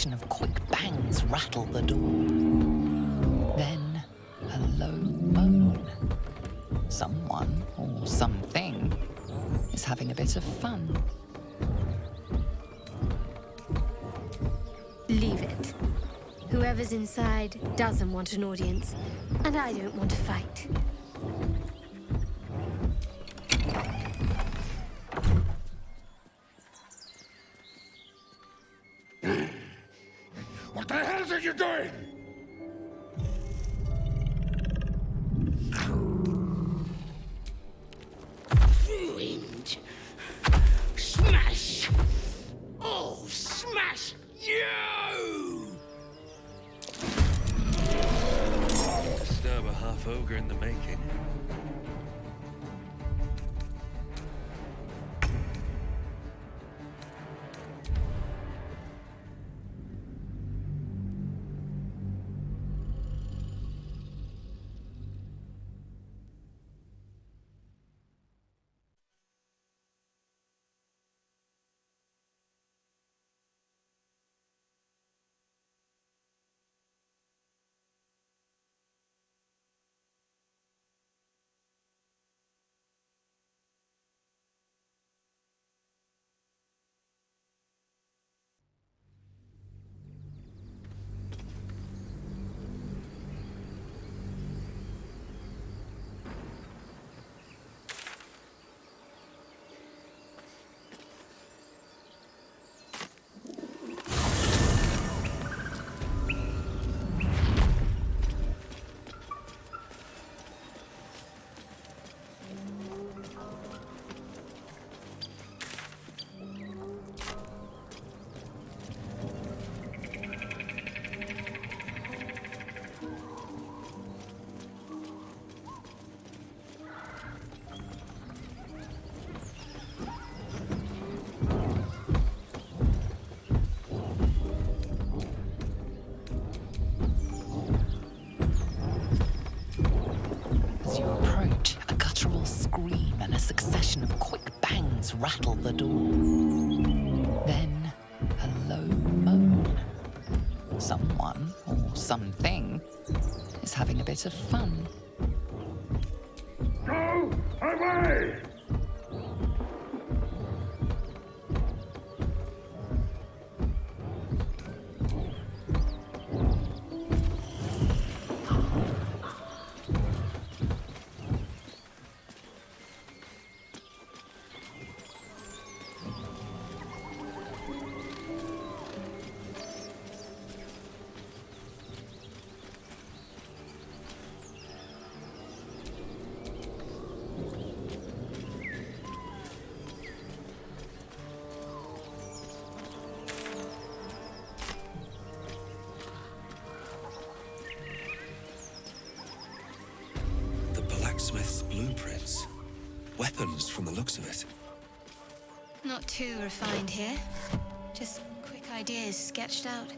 succession of quick bangs rattle the door. Then a low moan. Someone or something is having a bit of fun. Leave it. Whoever's inside doesn't want an audience, and I don't want to fight. What the hell are you doing? Ruined. Smash! Oh, smash you! Disturb a half ogre in the making. As you approach, a guttural scream and a succession of quick bangs rattle the door. Then a low moan. Someone or something is having a bit of fun. Go away! Blacksmith's blueprints. Weapons from the looks of it. Not too refined here. Just quick ideas sketched out.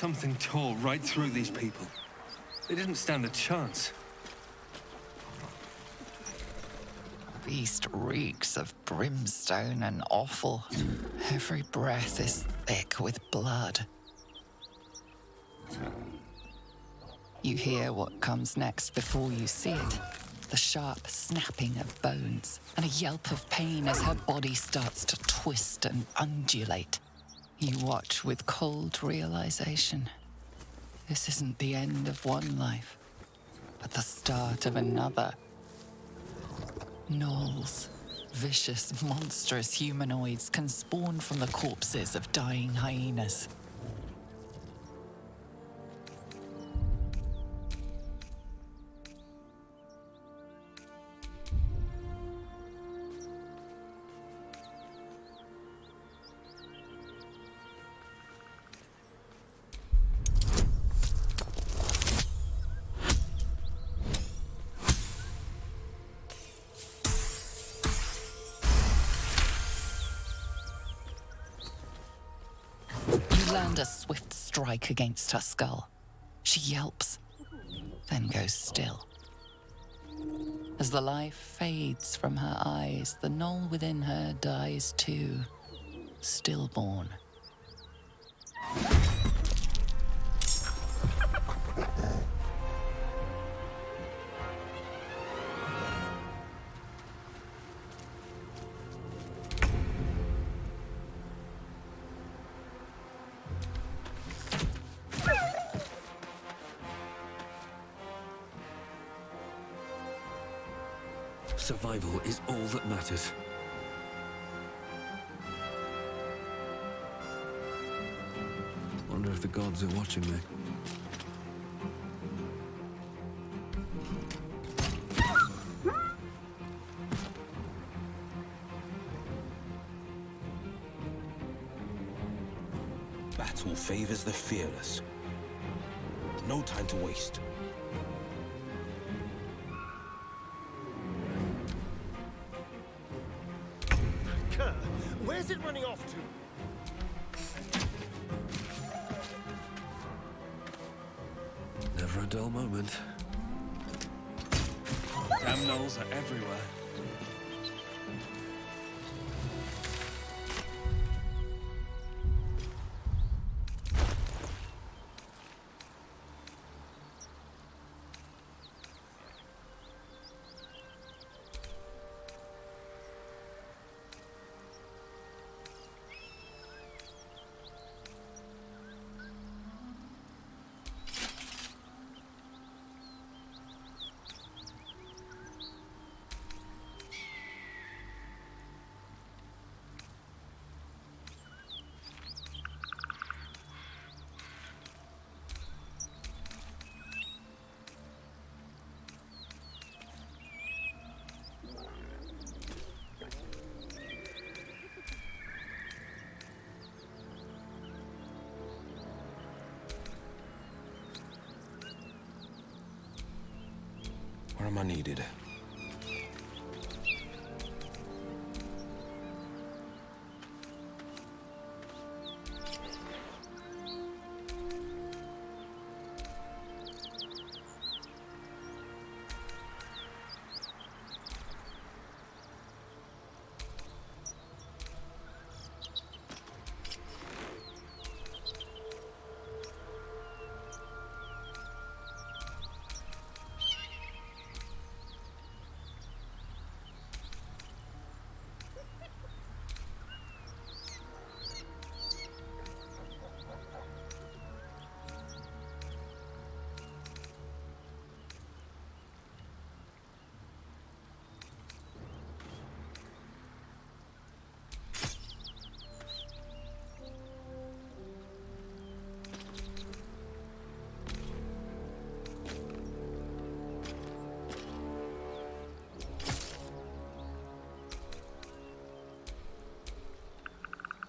Something tore right through these people. They didn't stand a chance. The beast reeks of brimstone and offal. Every breath is thick with blood. You hear what comes next before you see it. The sharp snapping of bones and a yelp of pain as her body starts to twist and undulate. You watch with cold realization. This isn't the end of one life, but the start of another. Gnolls, vicious, monstrous humanoids can spawn from the corpses of dying hyenas. You land a swift strike against her skull. She yelps, then goes still. As the life fades from her eyes, the gnoll within her dies too, stillborn. Survival is all that matters. Wonder if the gods are watching me. Battle favors the fearless. No time to waste. Where's it running off to? Never a dull moment. Damn gnolls are everywhere. Where am I needed?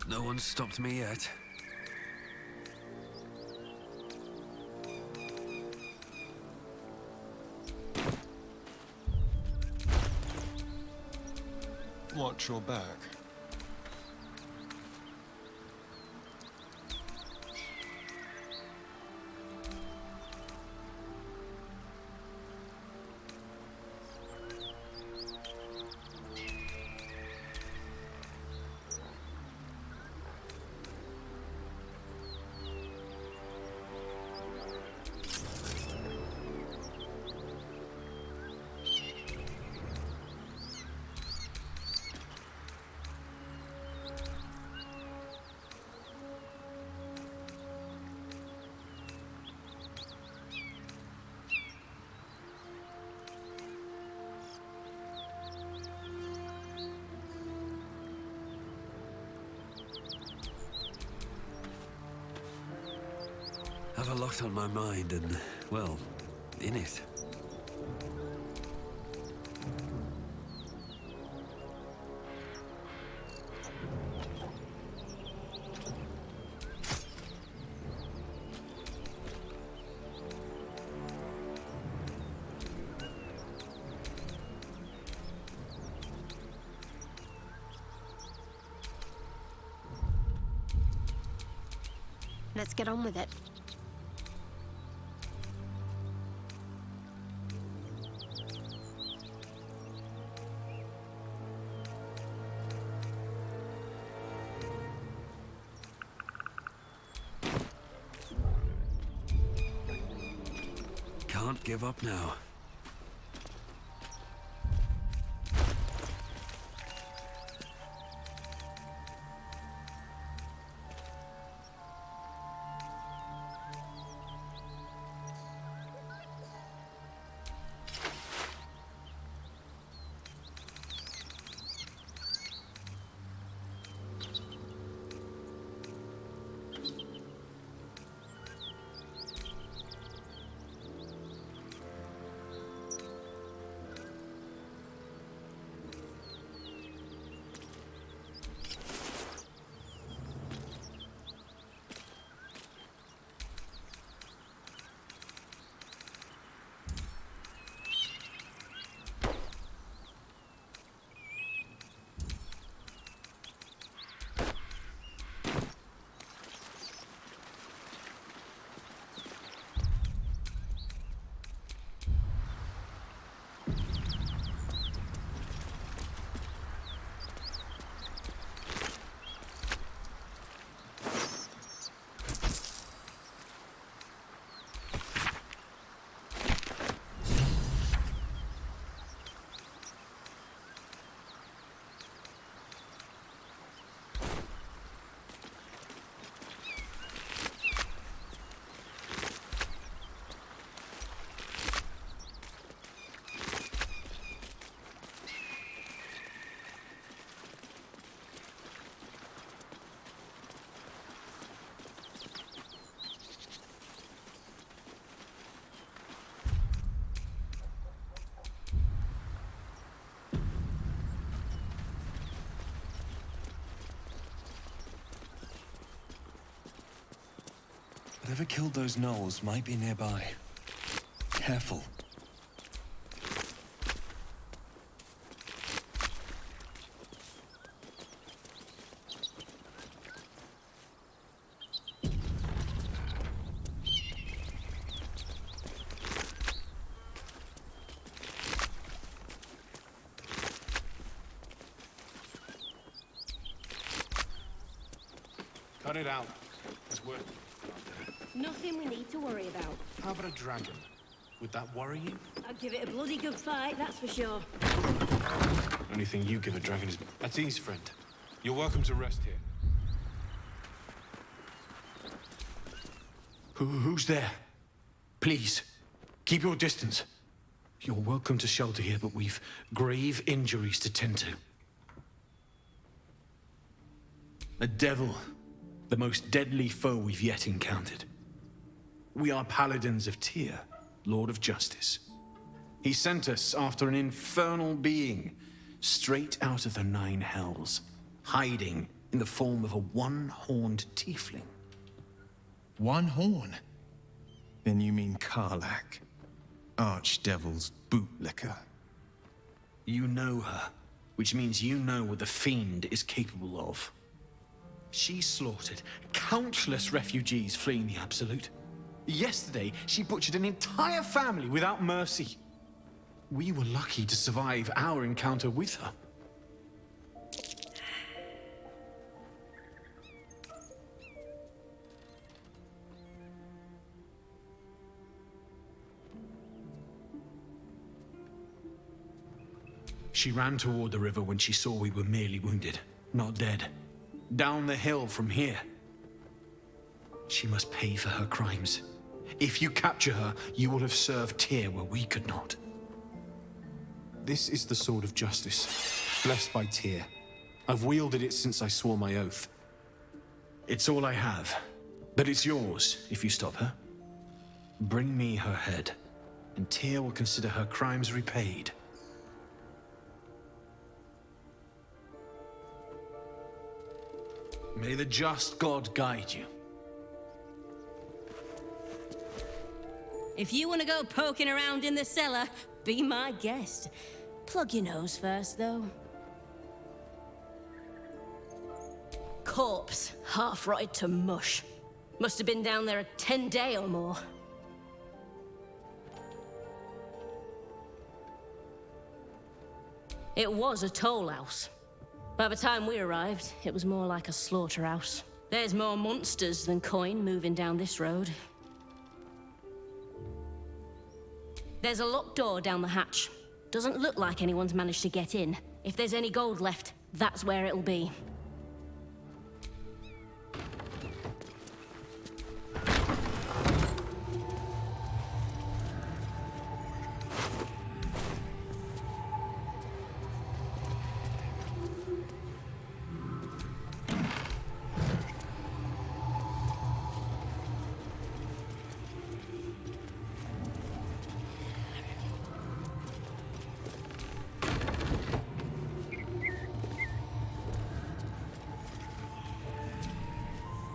No one's stopped me yet. Watch your back. Have a lot on my mind and, well, in it. Let's get on with it. Can't give up now. Whatever killed those gnolls might be nearby. Careful. Cut it out. It's worth it. Nothing we need to worry about. How about a dragon? Would that worry you? I'd give it a bloody good fight, that's for sure. Only thing you give a dragon is... At ease, friend. You're welcome to rest here. Who's there? Please, keep your distance. You're welcome to shelter here, but we've grave injuries to tend to. A devil, the most deadly foe we've yet encountered. We are paladins of Tyr, Lord of Justice. He sent us after an infernal being, straight out of the Nine Hells, hiding in the form of a one-horned tiefling. One horn? Then you mean Karlach, Archdevil's bootlicker. You know her, which means you know what the Fiend is capable of. She slaughtered countless refugees fleeing the Absolute. Yesterday, she butchered an entire family without mercy. We were lucky to survive our encounter with her. She ran toward the river when she saw we were merely wounded, not dead. Down the hill from here. She must pay for her crimes. If you capture her, you will have served Tyr where we could not. This is the sword of justice, blessed by Tyr. I've wielded it since I swore my oath. It's all I have, but it's yours if you stop her. Bring me her head, and Tyr will consider her crimes repaid. May the just God guide you. If you want to go poking around in the cellar, be my guest. Plug your nose first, though. Corpse, half rotted to mush. Must have been down there a 10-day or more. It was a toll house. By the time we arrived, it was more like a slaughterhouse. There's more monsters than coin moving down this road. There's a locked door down the hatch. Doesn't look like anyone's managed to get in. If there's any gold left, that's where it'll be.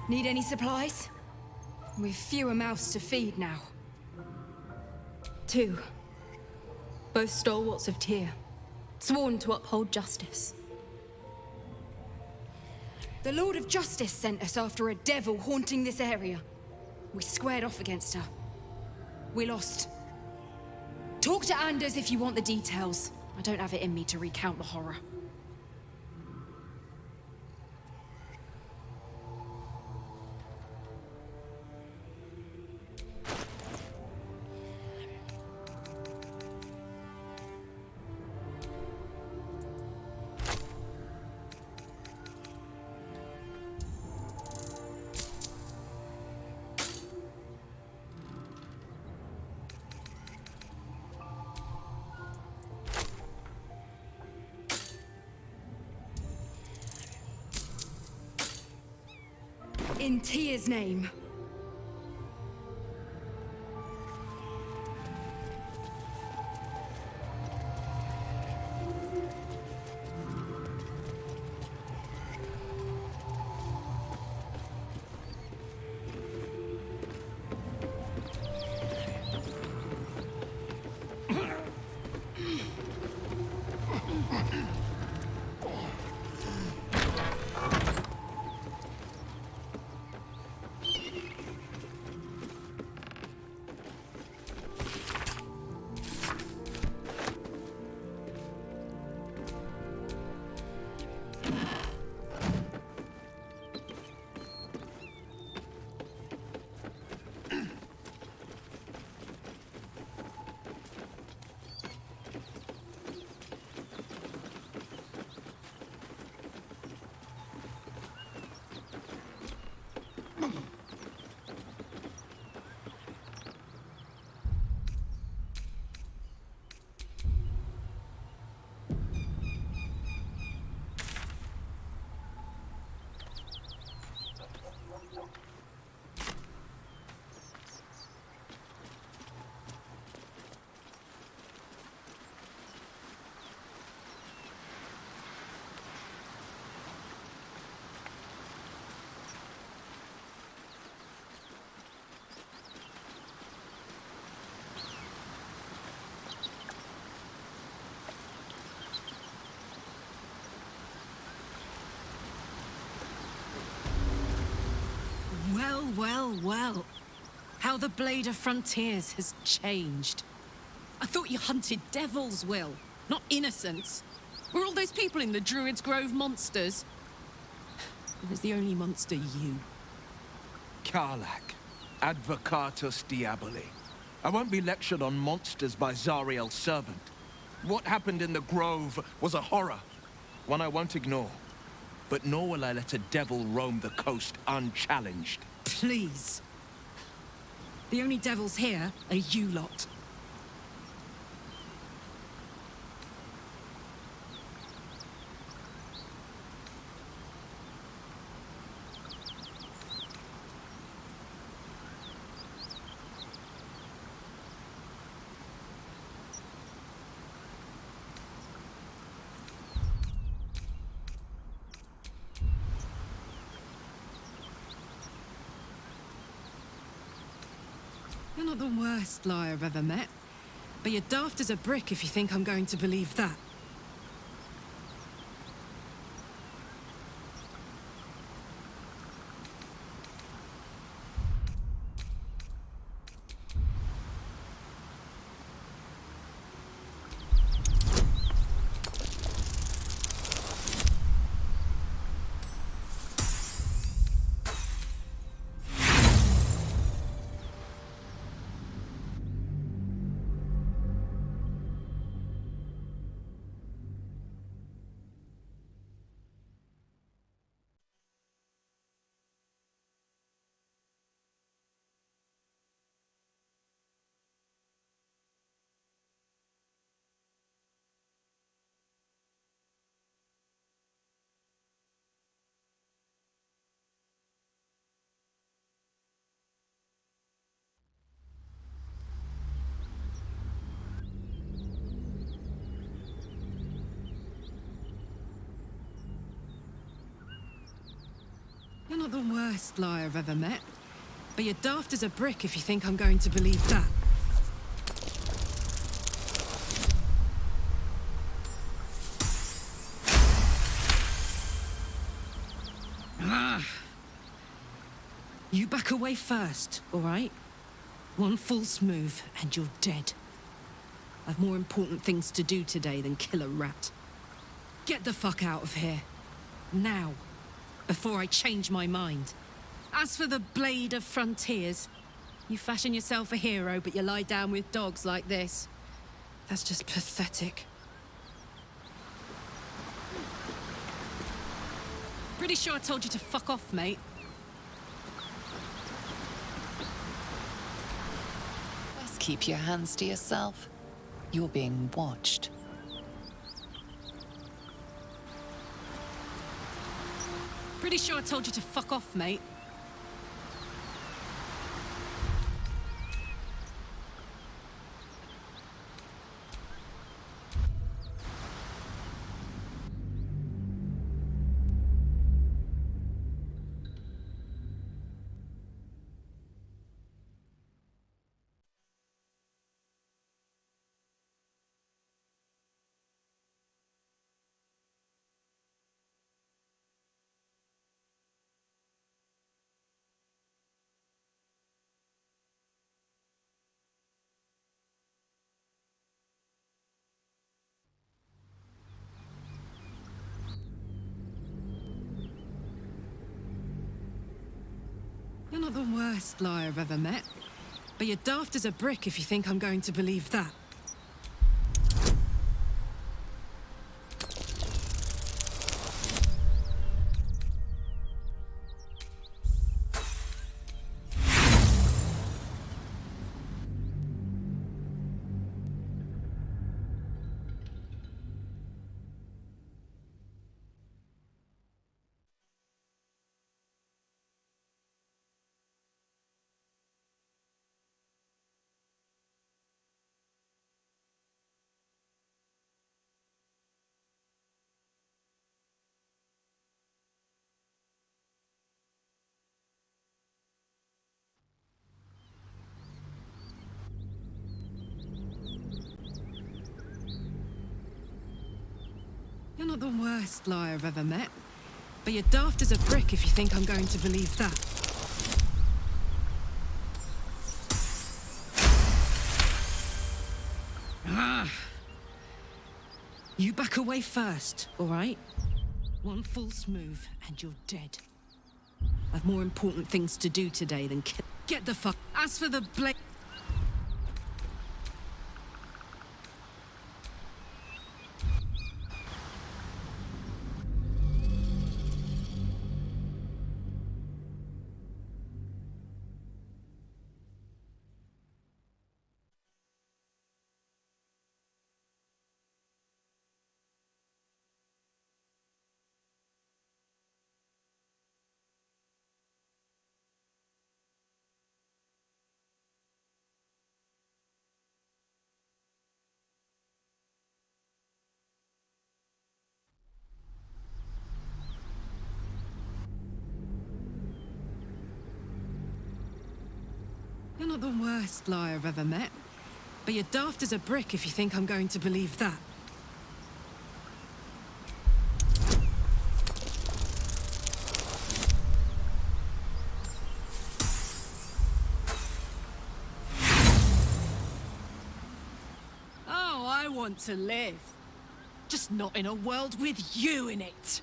Need any supplies? We've fewer mouths to feed now. 2. Both stalwarts of Tyr, sworn to uphold justice. The Lord of Justice sent us after a devil haunting this area. We squared off against her. We lost. Talk to Anders if you want the details. I don't have it in me to recount the horror. In Tyr's name. Well, well, well. How the Blade of Frontiers has changed. I thought you hunted devils, Will, not innocents. Were all those people in the Druid's Grove monsters? It was the only monster you. Karlach, advocatus diaboli. I won't be lectured on monsters by Zariel's servant. What happened in the Grove was a horror, one I won't ignore. But nor will I let a devil roam the coast unchallenged. Please. The only devils here are you lot. You're not the worst liar I've ever met. But you're daft as a brick if you think I'm going to believe that. You're not the worst liar I've ever met. But you're daft as a brick if you think I'm going to believe that. You back away first, all right? One false move and you're dead. I've more important things to do today than kill a rat. Get the fuck out of here. Now. Before I change my mind. As for the Blade of Frontiers, you fashion yourself a hero, but you lie down with dogs like this. That's just pathetic. Pretty sure I told you to fuck off, mate. Best keep your hands to yourself. You're being watched. Pretty sure I told you to fuck off, mate. You're not the worst liar I've ever met. But you're daft as a brick if you think I'm going to believe that. You're not the worst liar I've ever met. But you're daft as a brick if you think I'm going to believe that. You back away first, all right? One false move and you're dead. I've more important things to do today than kill. Get the fuck. As for the blade. You're not the worst liar I've ever met. But you're daft as a brick if you think I'm going to believe that. Oh, I want to live. Just not in a world with you in it.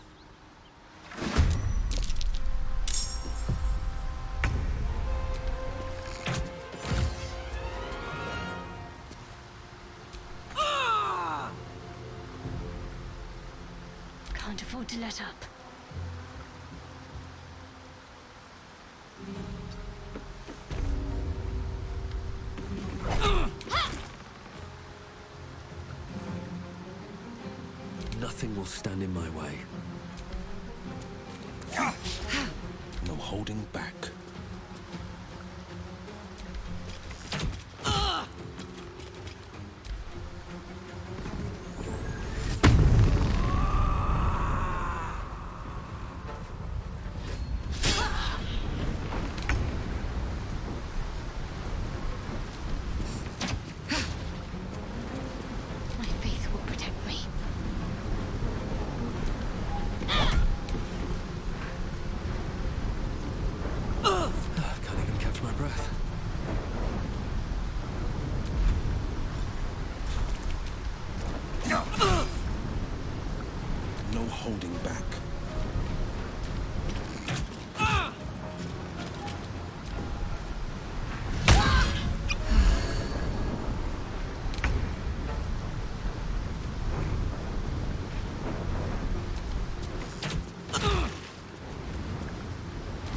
Can't afford to let up. Nothing will stand in my way. No holding back. My faith will protect me. Can't even catch my breath. No holding back.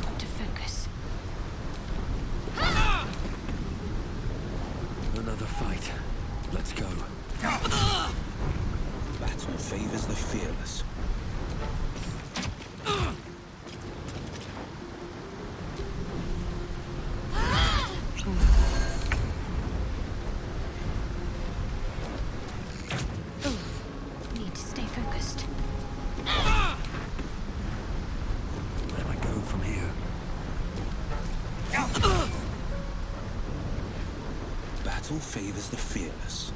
Got to focus. Another fight. Let's go. Battle favors the fearless. Need to stay focused. Where do I go from here? Battle favors the fearless.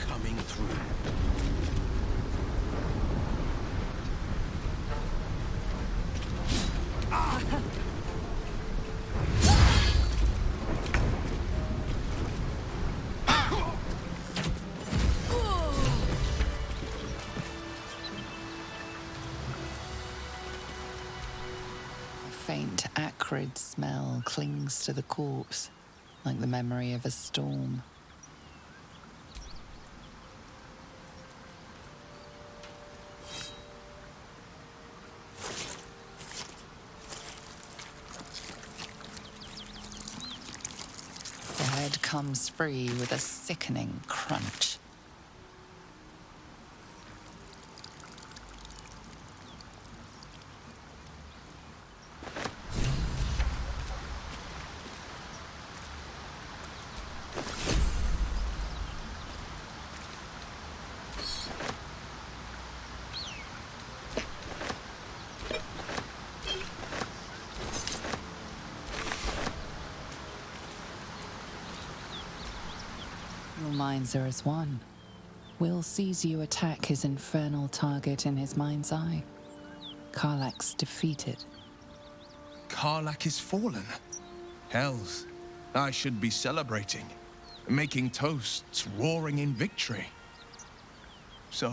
Coming through. A faint, acrid smell clings to the corpse, like the memory of a storm. The head comes free with a sickening crunch. Your minds are as one. Will sees you attack his infernal target in his mind's eye. Karlach's defeated. Karlach is fallen. Hells, I should be celebrating, making toasts, roaring in victory. So,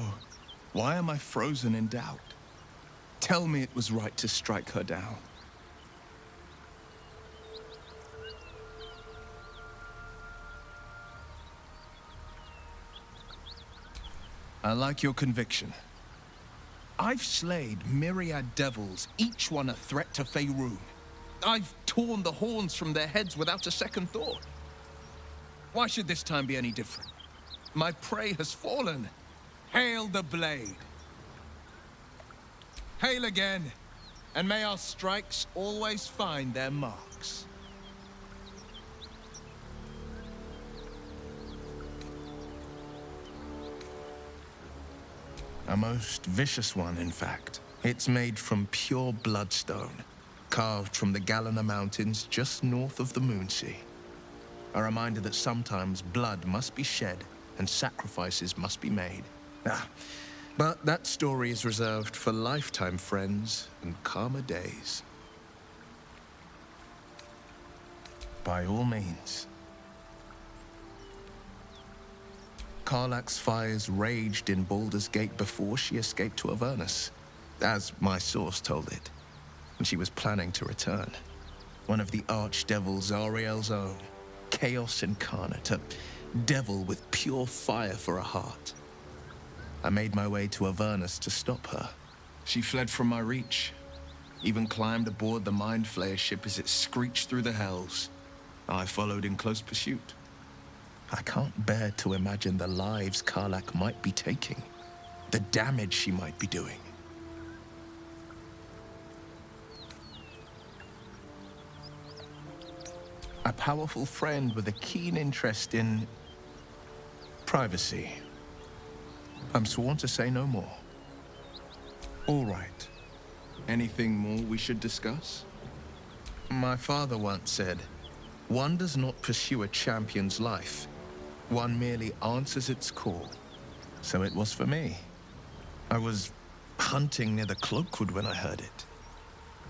why am I frozen in doubt? Tell me it was right to strike her down. I like your conviction. I've slayed myriad devils, each one a threat to Faerun. I've torn the horns from their heads without a second thought. Why should this time be any different? My prey has fallen. Hail the blade. Hail again, and may our strikes always find their marks. A most vicious one, in fact. It's made from pure bloodstone, carved from the Galena Mountains just north of the Moonsea. A reminder that sometimes blood must be shed and sacrifices must be made. But that story is reserved for lifetime friends and calmer days. By all means. Karlach's fires raged in Baldur's Gate before she escaped to Avernus, as my source told it, and she was planning to return. One of the archdevils Zariel's own, chaos incarnate, a devil with pure fire for a heart. I made my way to Avernus to stop her. She fled from my reach, even climbed aboard the Mind Flayer ship as it screeched through the hells. I followed in close pursuit. I can't bear to imagine the lives Karlach might be taking, the damage she might be doing. A powerful friend with a keen interest in privacy. I'm sworn to say no more. All right. Anything more we should discuss? My father once said, one does not pursue a champion's life. One merely answers its call. So it was for me. I was hunting near the Cloakwood when I heard it.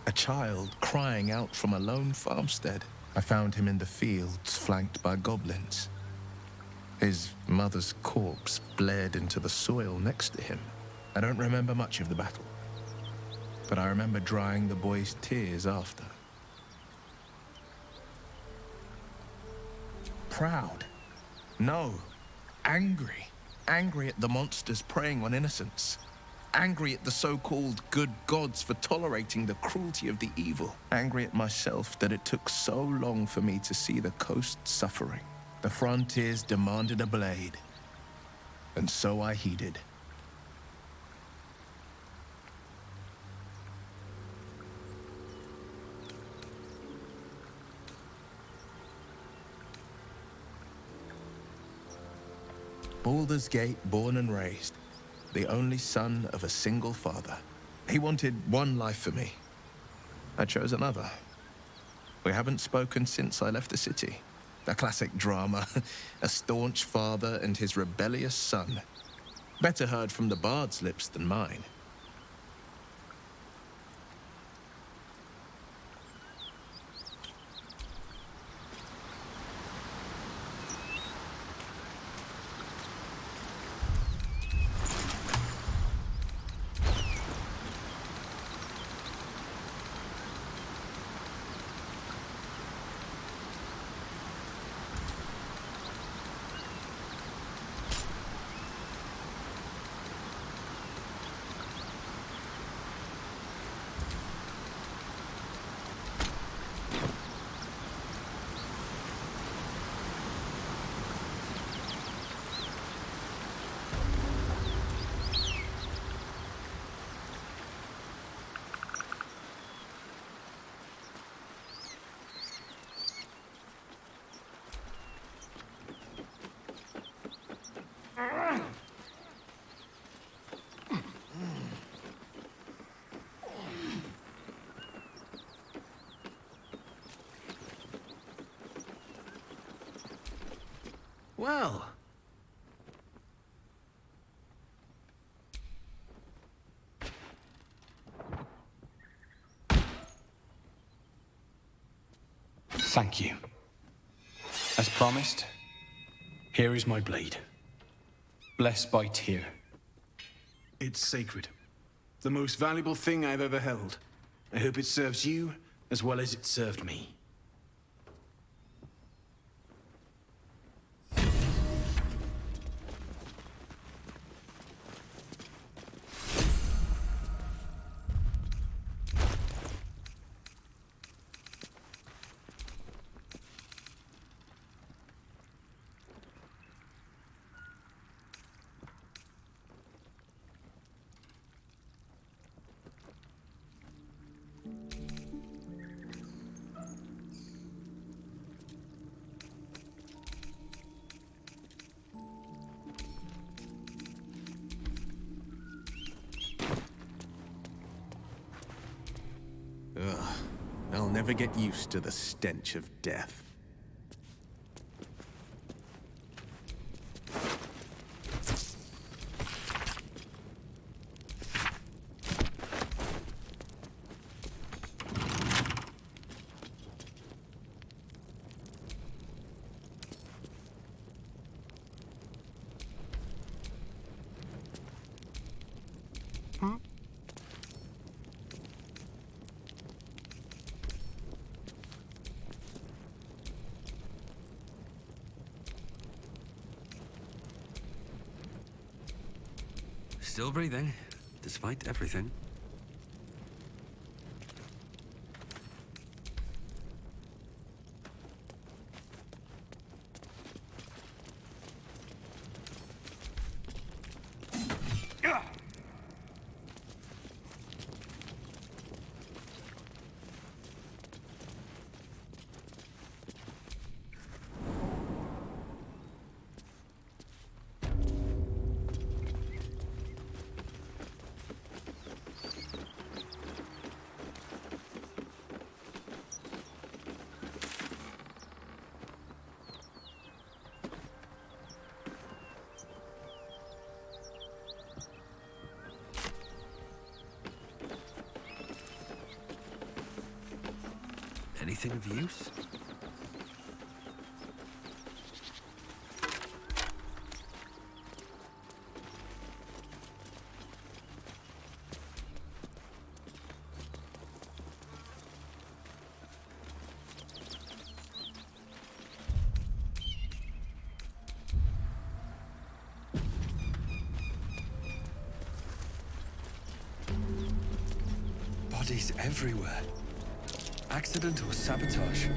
A child crying out from a lone farmstead. I found him in the fields, flanked by goblins. His mother's corpse blared into the soil next to him. I don't remember much of the battle, but I remember drying the boy's tears after. Proud? No. Angry. Angry at the monsters preying on innocents. Angry at the so-called good gods for tolerating the cruelty of the evil. Angry at myself that it took so long for me to see the coast suffering. The frontiers demanded a blade, and so I heeded. Baldur's Gate, born and raised, the only son of a single father. He wanted one life for me. I chose another. We haven't spoken since I left the city. A classic drama, a staunch father and his rebellious son. Better heard from the bard's lips than mine. Well. Thank you. As promised, here is my blade. Blessed by Tyr. It's sacred. The most valuable thing I've ever held. I hope it serves you as well as it served me. never get used to the stench of death. Still breathing, despite everything. Anything of use? Bodies everywhere. Accident or sabotage?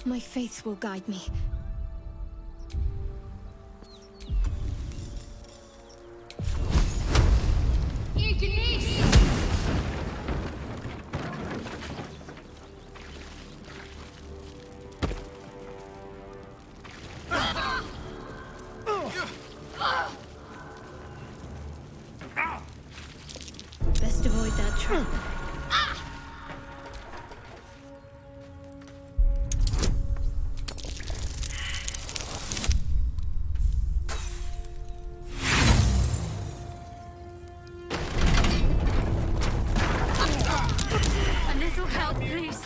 My faith will guide me. Best avoid that trap. A little help, please.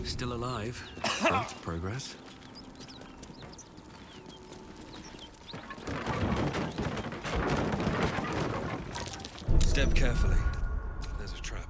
Still alive. Great progress. Step carefully. There's a trap.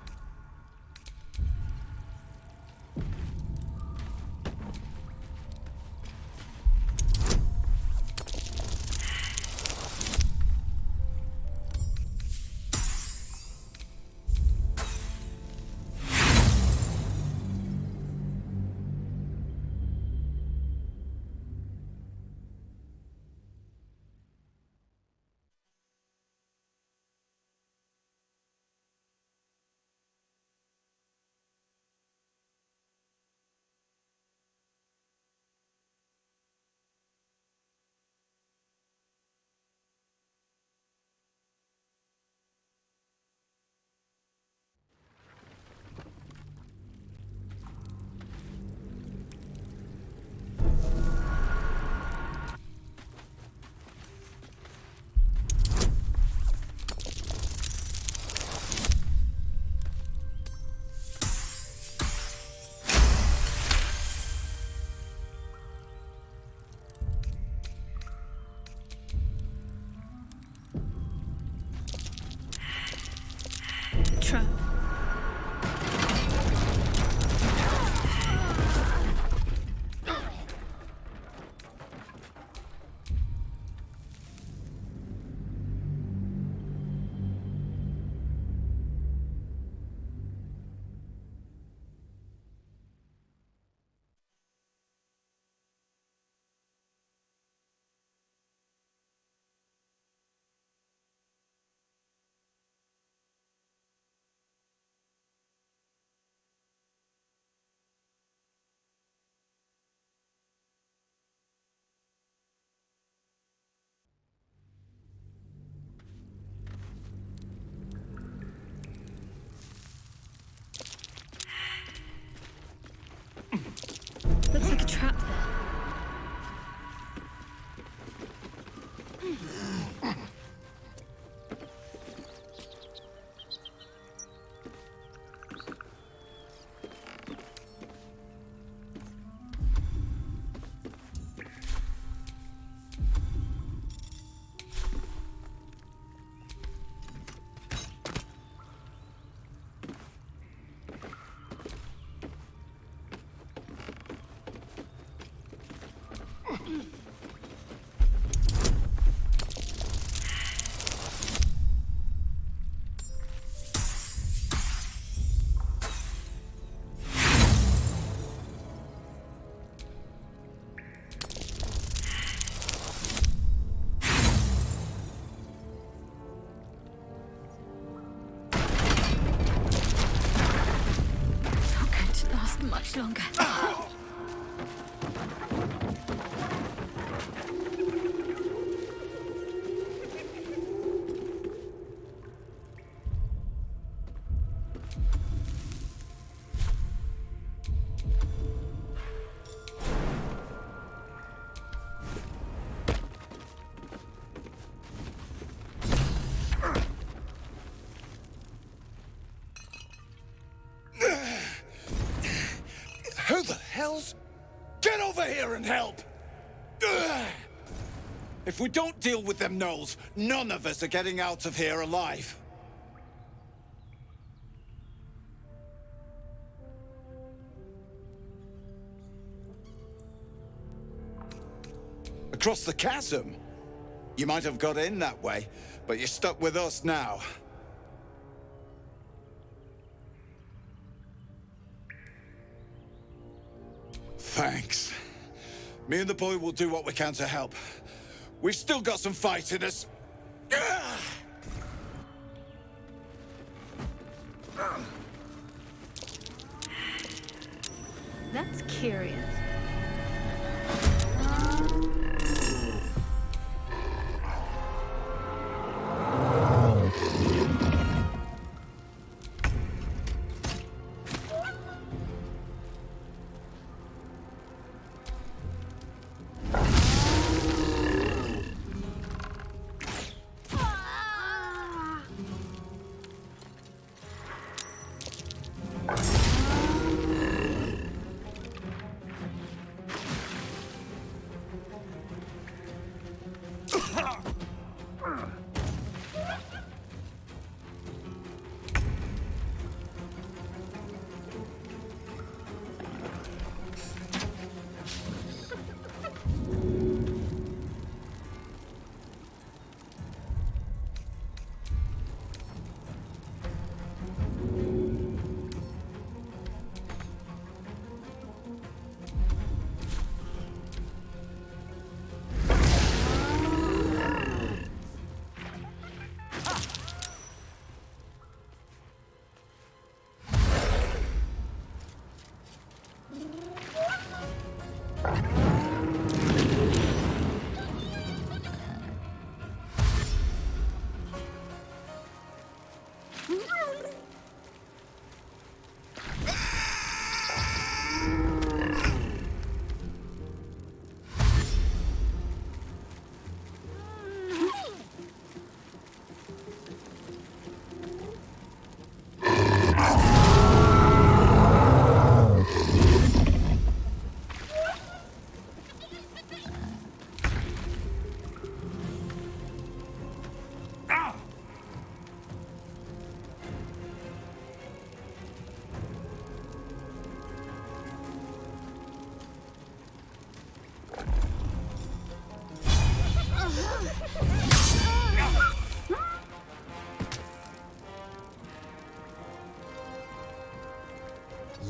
Trap. Looks like a trap there. Much longer. Who the hell's... Get over here and help! Ugh! If we don't deal with them gnolls, none of us are getting out of here alive. Across the chasm? You might have got in that way, but you're stuck with us now. Thanks. Me and the boy will do what we can to help. We've still got some fight in us. That's curious.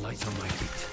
Light on my feet.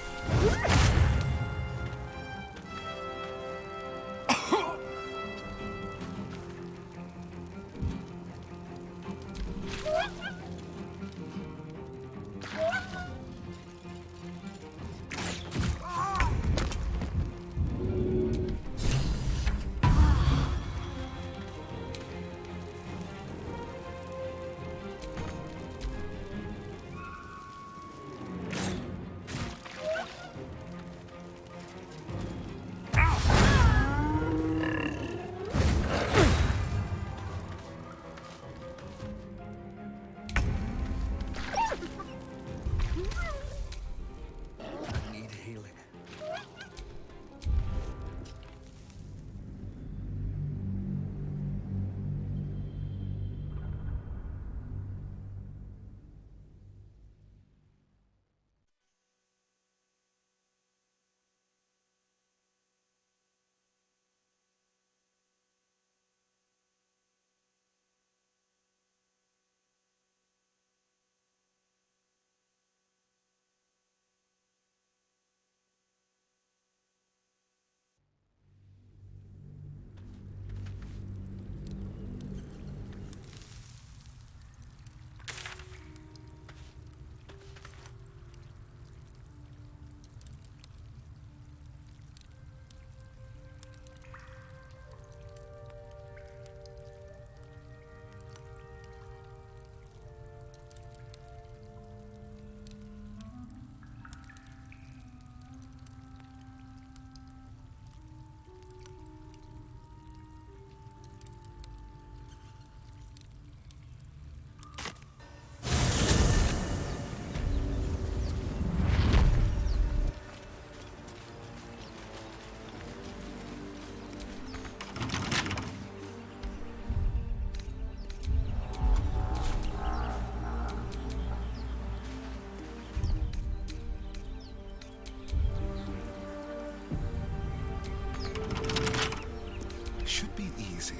Should be easy.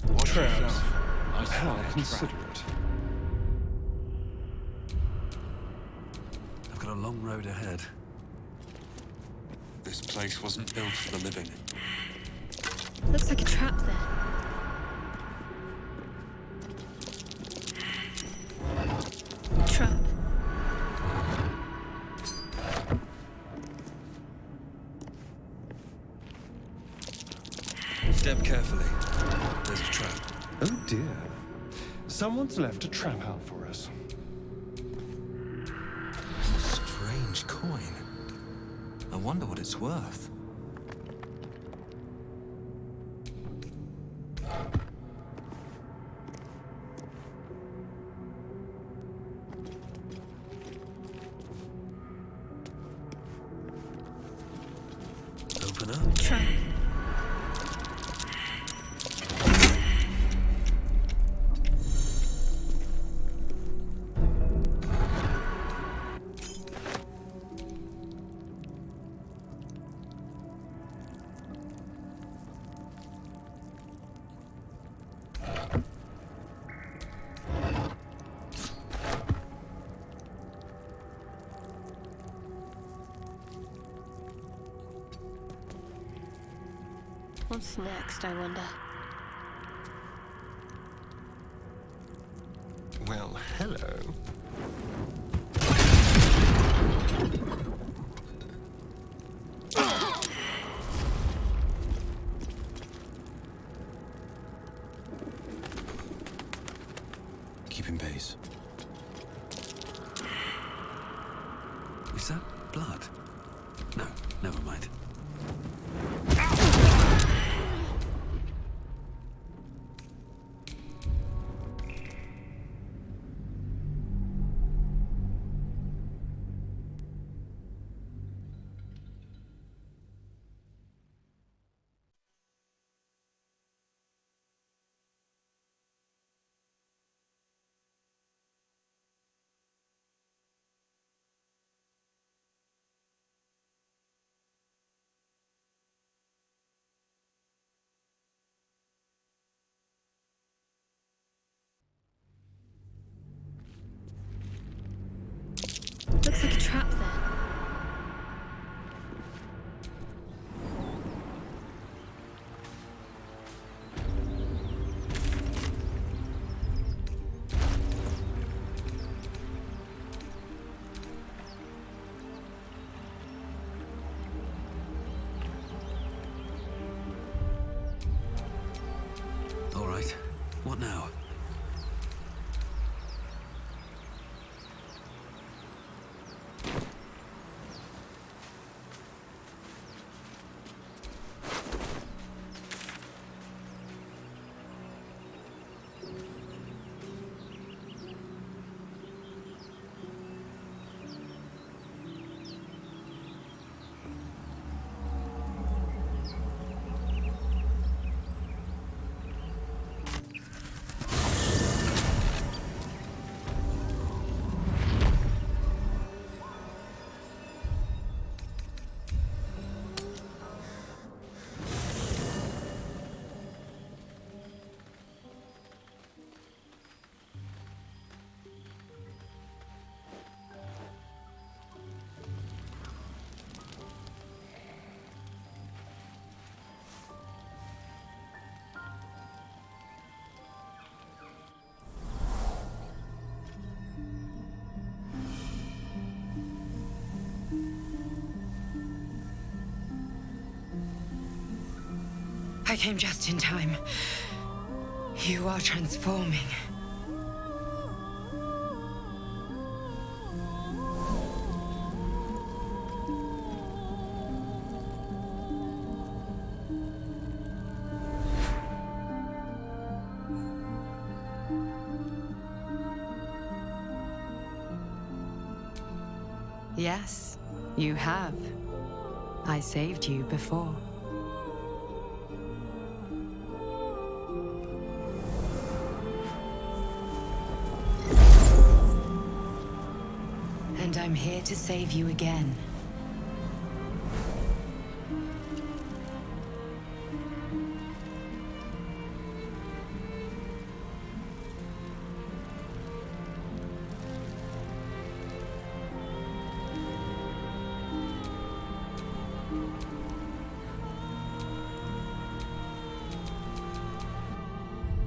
Watch Traps. yourself. I How smell a considerate. trap. I've got a long road ahead. This place wasn't built for the living. Looks like a trap there. Trap. Step carefully. There's a trap. Oh dear. Someone's left a trap out for us. Strange coin. I wonder what it's worth. Open up. Trap. What's next, I wonder? Well, hello. Keeping pace. Is that blood? No, never mind. What now? I came just in time. You are transforming. Yes, you have. I saved you before. And I'm here to save you again.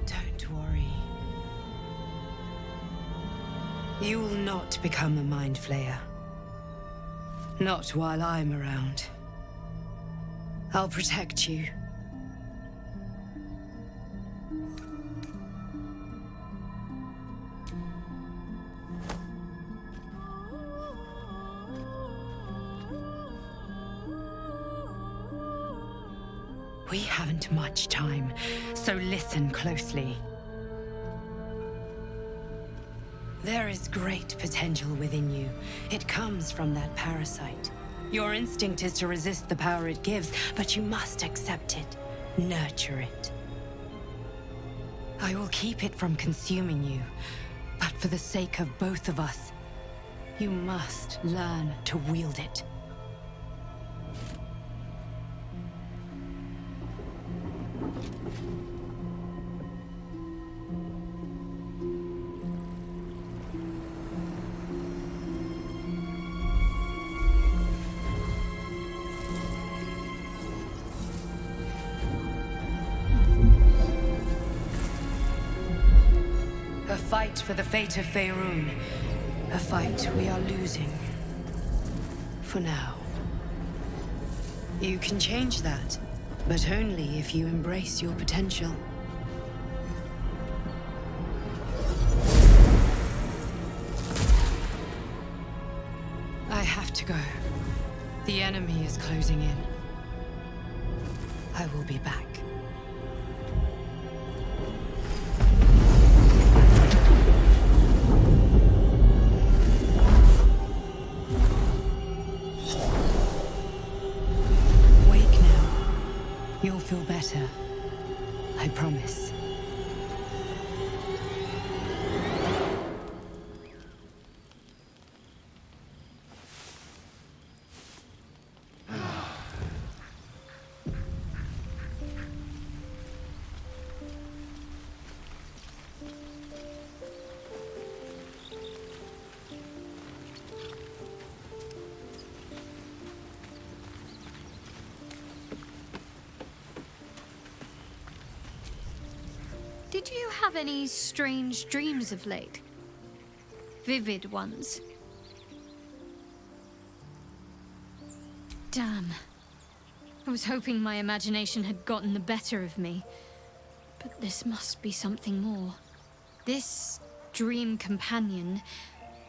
Don't worry. You will not become a Mind Flayer. Not while I'm around. I'll protect you. We haven't much time, so listen closely. There is great potential within you. It comes from that parasite. Your instinct is to resist the power it gives, but you must accept it, nurture it. I will keep it from consuming you, but for the sake of both of us, you must learn to wield it. A fight for the fate of Faerun. A fight we are losing. For now. You can change that, but only if you embrace your potential. I have to go. The enemy is closing in. I will be back. You'll feel better. I promise. Did you have any strange dreams of late? Vivid ones? Damn. I was hoping my imagination had gotten the better of me. But this must be something more. This dream companion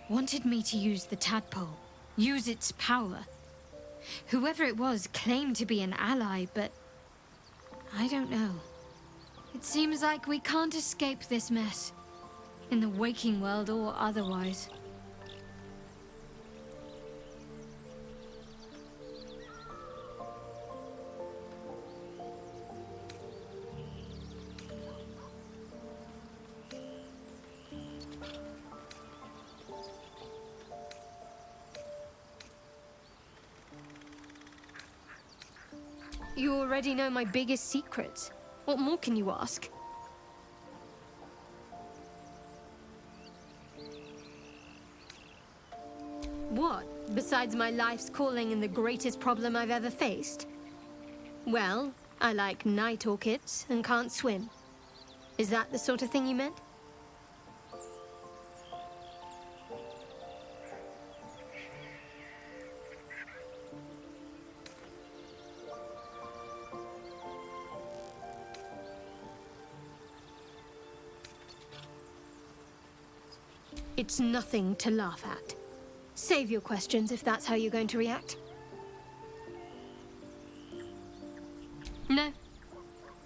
wanted me to use the tadpole, use its power. Whoever it was claimed to be an ally, but I don't know. It seems like we can't escape this mess, in the waking world or otherwise. You already know my biggest secrets. What more can you ask? What? Besides my life's calling and the greatest problem I've ever faced? Well, I like night orchids and can't swim. Is that the sort of thing you meant? It's nothing to laugh at. Save your questions if that's how you're going to react. No,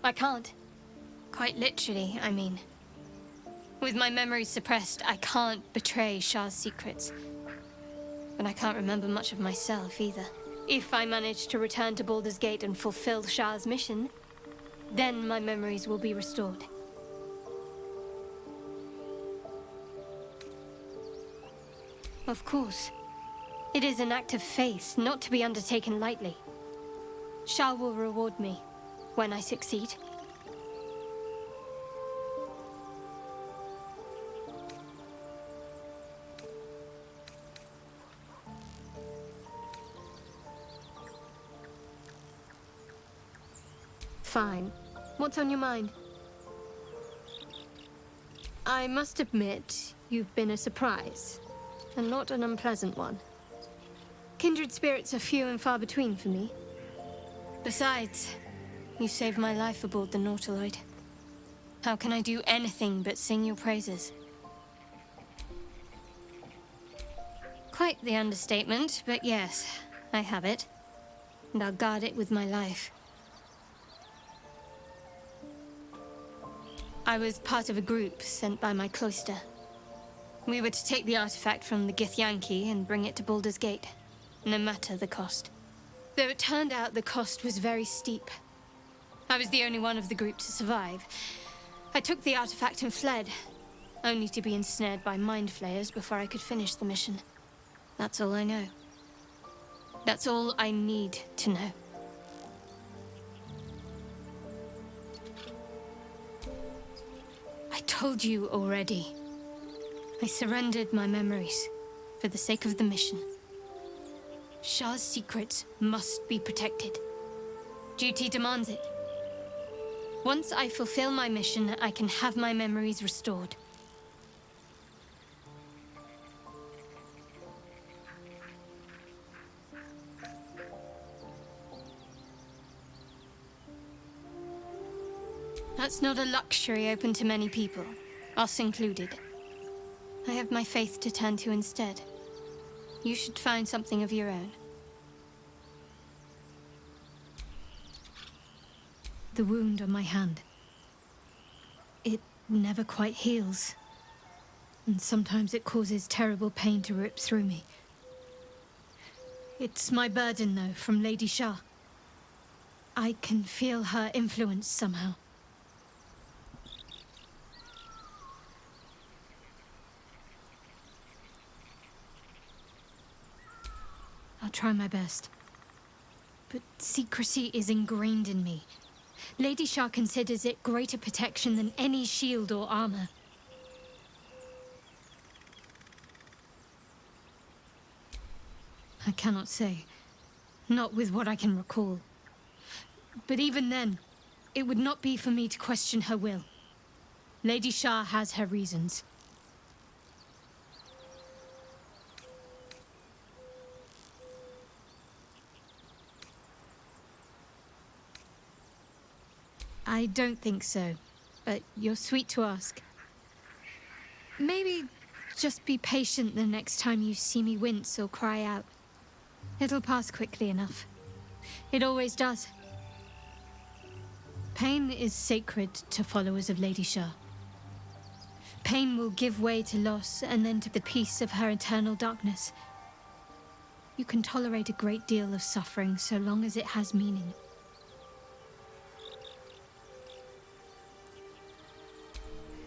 I can't. Quite literally, I mean. With my memories suppressed, I can't betray Shah's secrets. But I can't remember much of myself either. If I manage to return to Baldur's Gate and fulfill Shah's mission, then my memories will be restored. Of course. It is an act of faith, not to be undertaken lightly. Shah will reward me when I succeed. Fine. What's on your mind? I must admit, you've been a surprise. And not an unpleasant one. Kindred spirits are few and far between for me. Besides, you saved my life aboard the Nautiloid. How can I do anything but sing your praises? Quite the understatement, but yes, I have it. And I'll guard it with my life. I was part of a group sent by my cloister. We were to take the artifact from the Githyanki and bring it to Baldur's Gate, no matter the cost. Though it turned out the cost was very steep. I was the only one of the group to survive. I took the artifact and fled, only to be ensnared by mind flayers before I could finish the mission. That's all I know. That's all I need to know. I told you already. I surrendered my memories for the sake of the mission. Shah's secrets must be protected. Duty demands it. Once I fulfill my mission, I can have my memories restored. That's not a luxury open to many people, us included. I have my faith to turn to instead. You should find something of your own. The wound on my hand. It never quite heals. And sometimes it causes terrible pain to rip through me. It's my burden, though, from Lady Shah. I can feel her influence somehow. I'll try my best. But secrecy is ingrained in me. Lady Shah considers it greater protection than any shield or armor. I cannot say. Not with what I can recall. But even then, it would not be for me to question her will. Lady Shah has her reasons. I don't think so. but you're sweet to ask. Maybe just be patient the next time you see me wince or cry out. It'll pass quickly enough. It always does. Pain is sacred to followers of Lady Shah. Pain will give way to loss and then to the peace of her eternal darkness. You can tolerate a great deal of suffering so long as it has meaning.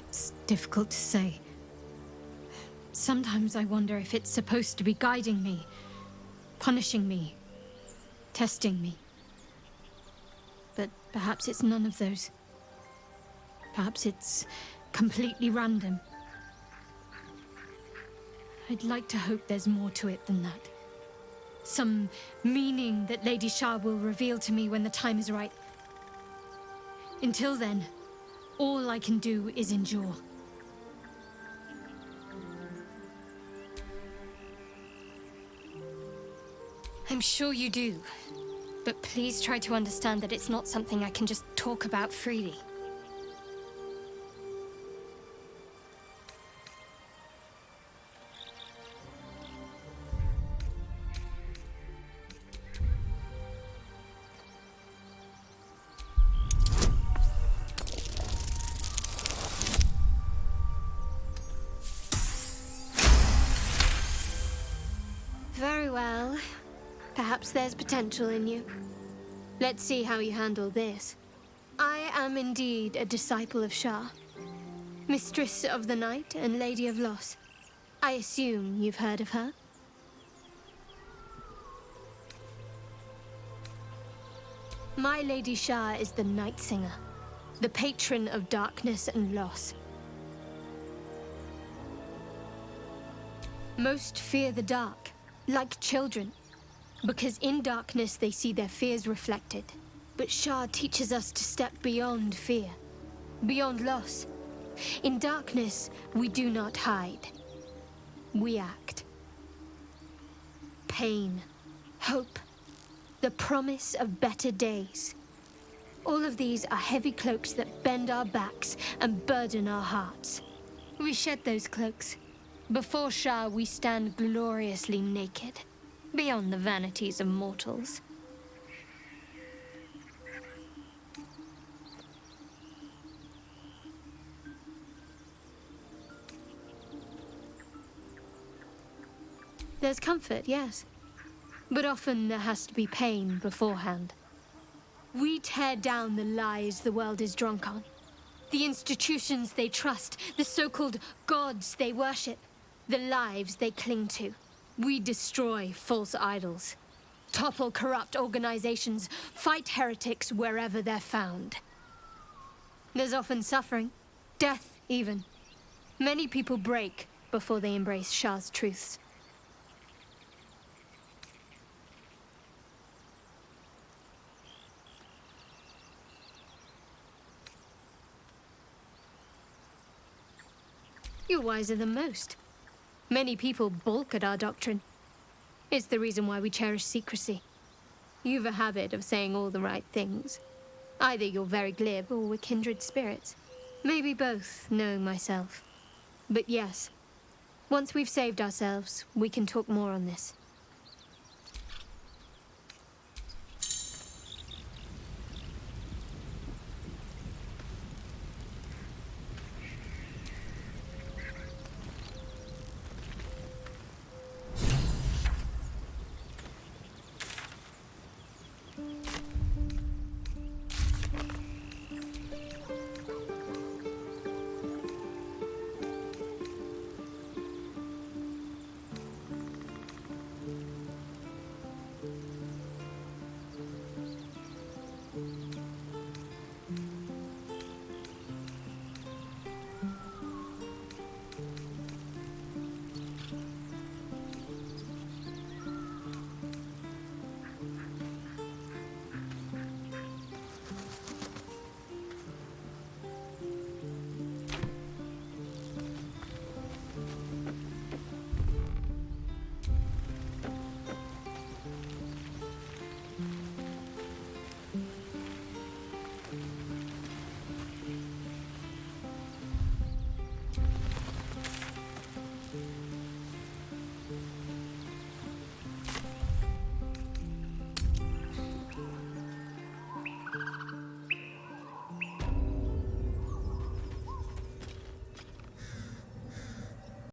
It's difficult to say. Sometimes I wonder if it's supposed to be guiding me, punishing me, testing me. But perhaps it's none of those. Perhaps it's completely random. I'd like to hope there's more to it than that. Some meaning that Lady Shah will reveal to me when the time is right. Until then, all I can do is endure. I'm sure you do. But please try to understand that it's not something I can just talk about freely. Very well. Perhaps there's potential in you. Let's see how you handle this. I am indeed a disciple of Shah, Mistress of the Night and Lady of Loss. I assume you've heard of her? My Lady Shah is the Night Singer, the patron of darkness and loss. Most fear the dark, like children. Because in darkness they see their fears reflected. But Shah teaches us to step beyond fear, beyond loss. In darkness, we do not hide. We act. Pain, hope, the promise of better days. All of these are heavy cloaks that bend our backs and burden our hearts. We shed those cloaks. Before Shah, we stand gloriously naked. Beyond the vanities of mortals. There's comfort, yes. But often there has to be pain beforehand. We tear down the lies the world is drunk on. The institutions they trust, the so-called gods they worship, the lives they cling to. We destroy false idols, topple corrupt organizations, fight heretics wherever they're found. There's often suffering, death even. Many people break before they embrace Shah's truths. You're wiser than most. Many people balk at our doctrine. It's the reason why we cherish secrecy. You've a habit of saying all the right things. Either you're very glib or we're kindred spirits. Maybe both, knowing myself. But yes, once we've saved ourselves, we can talk more on this.